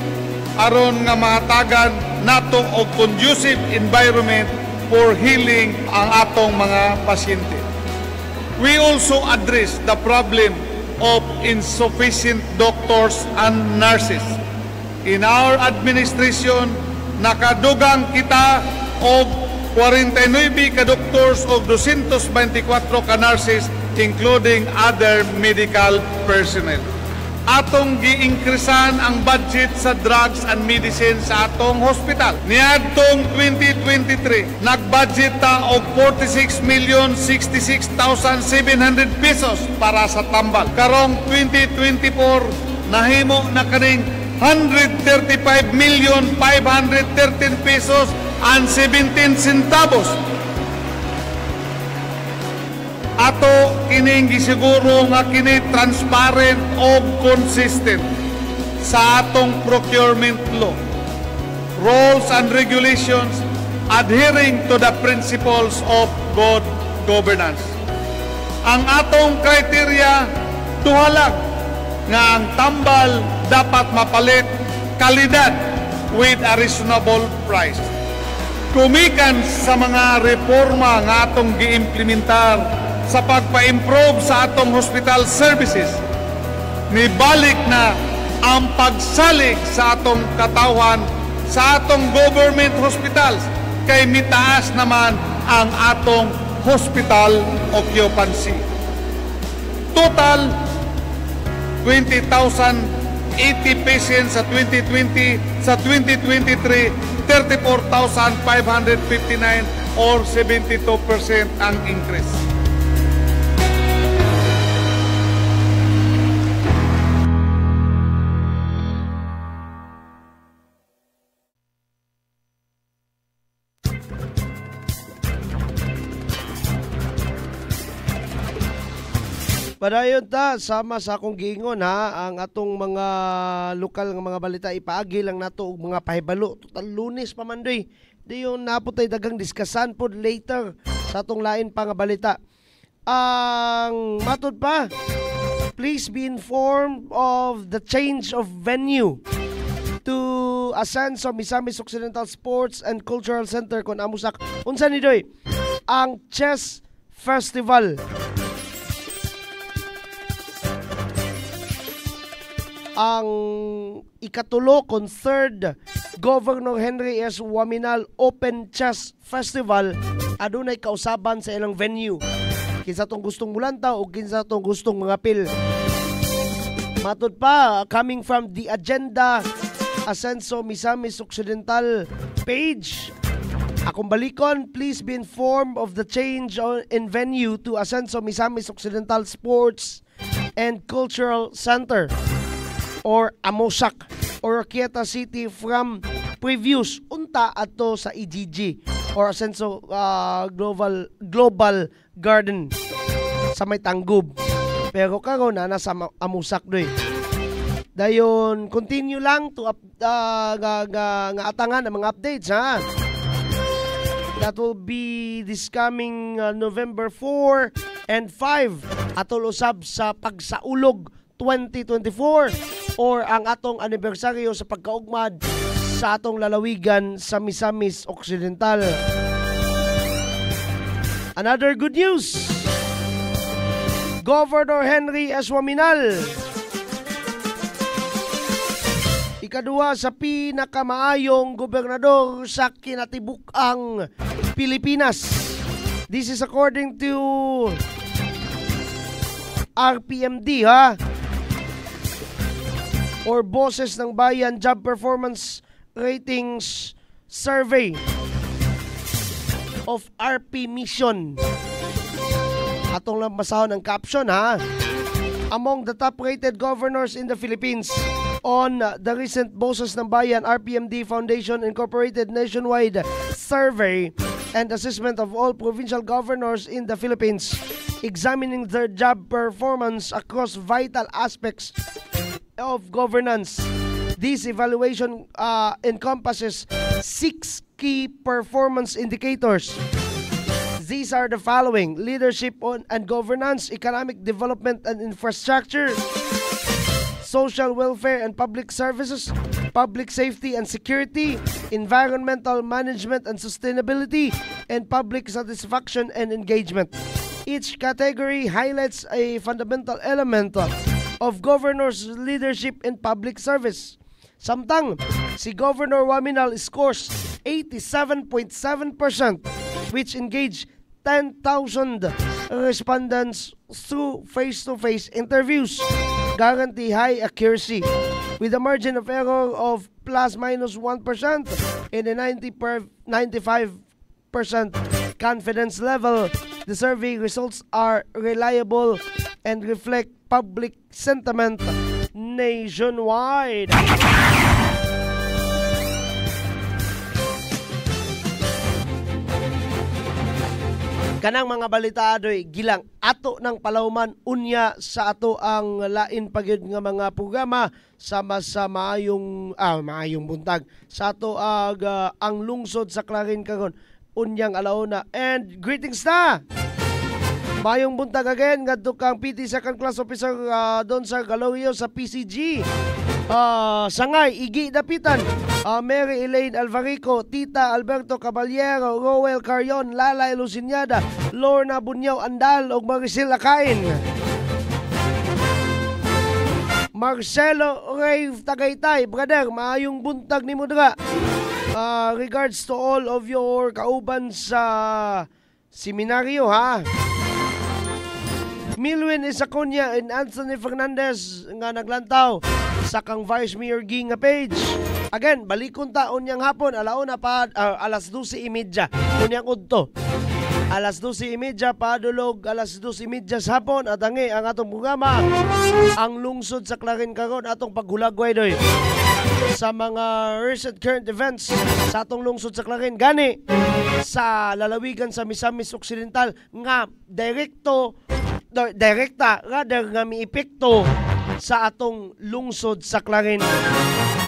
aron nga mahatagan nato og conducive environment for healing ang atong mga pasyente. We also address the problem of insufficient doctors and nurses. In our administration, nakadugang kita og 49 ka doctors o 224 ka nurses, including other medical personnel. Atong gi-increasean ang budget sa drugs and medicine sa atong hospital. Niadtong 2023, nag-budget ta og 46,066,700 pesos para sa tambal. Karong 2024, nahimo na kaning 135,513 pesos and 17 centavos. Ato kining gisiguro nga kini transparent o consistent sa atong procurement law, rules and regulations, adhering to the principles of good governance. Ang atong kriteria tuhalag nga ang tambal dapat mapalit kalidad with a reasonable price. Kumikan sa mga reforma nga atong giimplementar sa pagpa-improve sa atong hospital services, nibalik na ang pagsalig sa atong katawhan sa atong government hospitals kay mitaas naman ang atong hospital occupancy. Total 20,080 patients sa 2020, sa 2023 34,559 or 72% ang increase. Padayon ta, sama sa akong giingon ha, ang atong mga lokal nga mga balita ipaagi lang nato og mga pahibalo. Total Lunes pa man doy. Di yung naputay dagang diskasan pod later sa atong lain pa nga balita. Ang matod pa, please be informed of the change of venue to Ascenso Misamis Occidental Sports and Cultural Center kon amusak. Unsa ni doy? Ang Chess Festival. Ang ikatulo kon third Governor Henry S. Waminal Open Chess Festival adunay kausaban sa ilang venue. Kinsa tong gustong mulanta o kinsa tong gustong mangapil. Matud pa, coming from the agenda Ascenso Misamis Occidental page. Akong balikon, please be informed of the change in venue to Ascenso Misamis Occidental Sports and Cultural Center or AMOSAC or Oroquieta City from previous unta ato sa EGG or Ascenso Global Garden. sa may Tanggob. Pero karon na nasa Amusak doy. Dayon continue lang to nga atangan ang mga updates ha. That will be this coming November 4 and 5 atol usab sa pagsaulog 2024 or ang atong anibersaryo sa pagkaugmad sa atong lalawigan sa Misamis Occidental. Another good news. Governor Henry S. Waminal, ikaduha sa pinakamaayong gobernador sa kinatibuk-ang Pilipinas. This is according to RPMD ha, or Boses ng Bayan Job Performance Ratings Survey of RP Mission. Atong lang masahon ang caption ha. Among the top-rated governors in the Philippines on the recent Boses ng Bayan RPMD Foundation Incorporated nationwide survey and assessment of all provincial governors in the Philippines, examining their job performance across vital aspects of governance. This evaluation encompasses 6 key performance indicators. These are the following: leadership and governance, economic development and infrastructure, social welfare and public services, public safety and security, environmental management and sustainability, and public satisfaction and engagement. Each category highlights a fundamental element of governor's leadership in public service. Samtang si Governor Waminal scores 87.7%, which engaged 10,000 respondents through face-to-face interviews, guarantee high accuracy with a margin of error of plus-minus 1% and a 95% confidence level. The survey results are reliable and reflect public sentiment nationwide. Kanang mga balita adoy gilang ato ng palawman unya sa ato ang lain pagyud nga mga programa sama sa maayong buntag sa ato ang lungsod sa Clarin karon unyang alauna. And greetings na maayong buntag again ngadto kang PT second class officer don sa Galorio sa PCG. Sangay Igi Dapitan, Mary Elaine Alvarico, Tita Alberto Caballero, Roel Carion, Lalay Luciñada, Lorna Bunyaw Andal ug Maricel Akain. Marcelo Ray Tagaytay, brother, maayong buntag nimo dira. Regards to all of your kauban sa seminaryo ha. Milwin Isacuña and Anthony Fernandez nga naglantaw sa kang Vice Mayor Ging nga page. Again, balikon taon niyang hapon, alauna pa alas 12:30. Unyang udto. Alas 12:30 padulog, alas 12:30 sa hapon at ang atong programa ang lungsod sa Clarin karon atong paghulagway doy sa mga recent current events sa atong lungsod sa Clarin gani sa lalawigan sa Misamis Occidental nga direkta rather nga miepekto sa atong lungsod sa Clarin.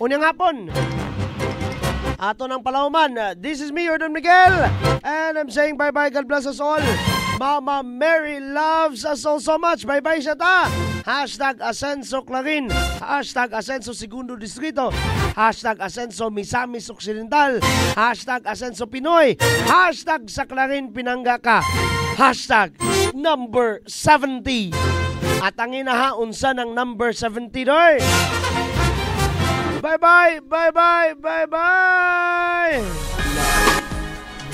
Unyang hapon, ato ng palawman. This is me, Jordan Miguel, and I'm saying bye-bye. God bless us all. Mama Mary loves us all so much. Bye-bye siya ta. Hashtag Asenso Clarin. Hashtag Asenso Segundo Distrito. Hashtag Asenso Misamis Occidental. Hashtag Asenso Pinoy. Hashtag sa Clarin Pinangga ka. Hashtag number 70. At ang inahaunsa ng number 70 doy. Bye-bye, bye-bye, bye-bye!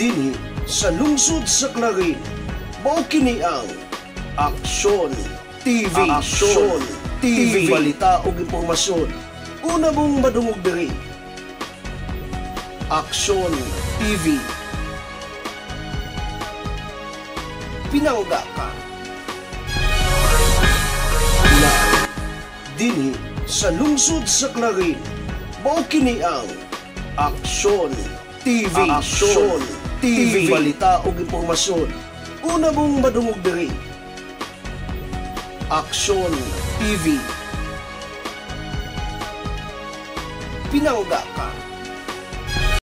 Dini sa lungsod sa Clarin, mao kini ang Aksyon TV. Aksyon TV. Balita o impormasyon. Una mong madungog diri. Aksyon TV. Pinangga ka. Dini sa lungsod sa Clarin, mao kini ang Aksyon TV. Aksyon TV. Balita o impormasyon. Una mong madungog diri. Aksyon TV. Pinangga ka